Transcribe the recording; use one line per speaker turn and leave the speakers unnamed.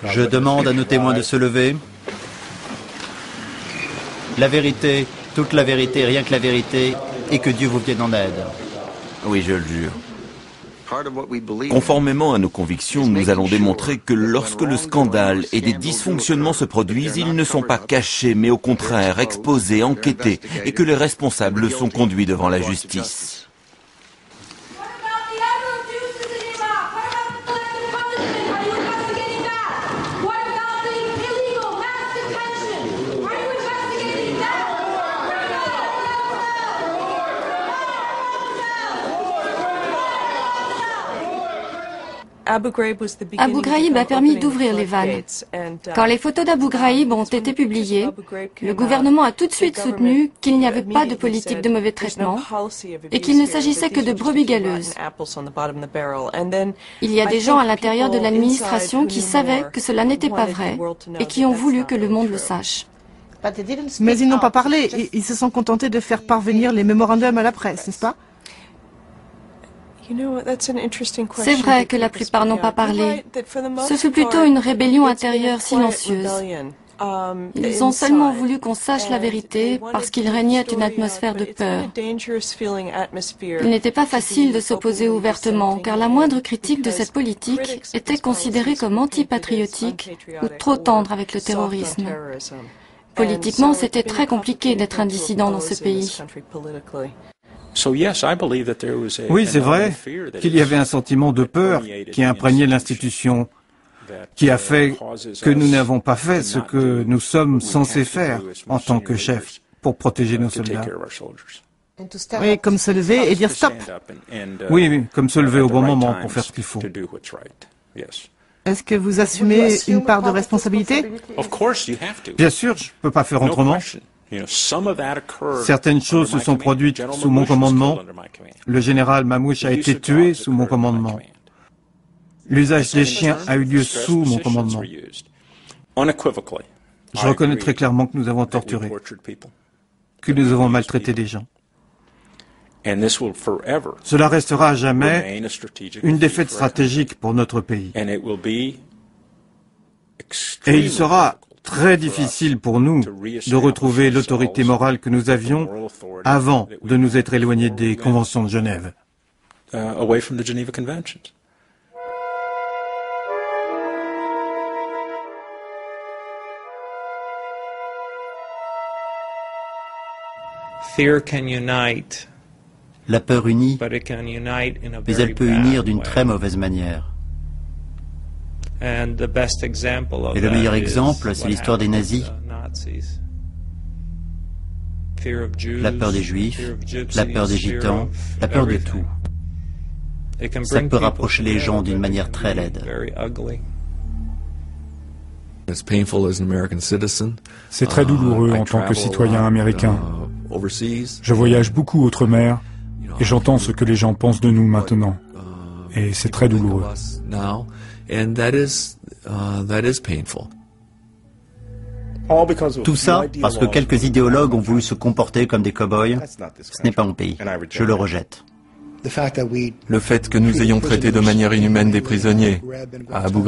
Je demande à nos témoins de se lever. La vérité, toute la vérité, rien que la vérité, et que Dieu vous vienne en aide.
Oui, je le jure. Conformément à nos convictions, nous allons démontrer que lorsque le scandale et des dysfonctionnements se produisent, ils ne sont pas cachés, mais au contraire exposés, enquêtés, et que les responsables sont conduits devant la justice.
Abu Ghraib a permis d'ouvrir les vannes. Quand les photos d'Abu Ghraib ont été publiées, le gouvernement a tout de suite soutenu qu'il n'y avait pas de politique de mauvais traitement et qu'il ne s'agissait que de brebis galeuses. Il y a des gens à l'intérieur de l'administration qui savaient que cela n'était pas vrai et qui ont voulu que le monde le sache.
Mais ils n'ont pas parlé, ils se sont contentés de faire parvenir les mémorandums à la presse, n'est-ce pas?
C'est vrai que la plupart n'ont pas parlé. Ce fut plutôt une rébellion intérieure silencieuse. Ils ont seulement voulu qu'on sache la vérité parce qu'il régnait une atmosphère de peur. Il n'était pas facile de s'opposer ouvertement car la moindre critique de cette politique était considérée comme antipatriotique ou trop tendre avec le terrorisme. Politiquement, c'était très compliqué d'être un dissident dans ce pays.
Oui, c'est vrai qu'il y avait un sentiment de peur qui a imprégné l'institution, qui a fait que nous n'avons pas fait ce que nous sommes censés faire en tant que chefs pour protéger nos soldats.
Oui, comme se lever et dire stop.
Oui, comme se lever au bon moment pour faire ce qu'il faut.
Est-ce que vous assumez une part de responsabilité?
Bien sûr, je ne peux pas faire autrement. Certaines choses se sont produites sous mon commandement. Le général Mamouche a été tué sous mon commandement. L'usage des chiens a eu lieu sous mon commandement. Je reconnais très clairement que nous avons torturé, que nous avons maltraité des gens. Cela restera à jamais une défaite stratégique pour notre pays. Et il sera très difficile pour nous de retrouver l'autorité morale que nous avions avant de nous être éloignés des conventions de Genève.
La peur unit, mais elle peut unir d'une très mauvaise manière. Et le meilleur exemple, c'est l'histoire des nazis. La peur des juifs, la peur des gitans, la peur de tout. Ça peut rapprocher les gens d'une manière très laide.
C'est très douloureux en tant que citoyen américain. Je voyage beaucoup outre-mer et j'entends ce que les gens pensent de nous maintenant. Et c'est très douloureux.
Tout ça parce que quelques idéologues ont voulu se comporter comme des cow-boys. Ce n'est pas mon pays. Je le rejette.
Le fait que nous ayons traité de manière inhumaine des prisonniers à Abu Ghraib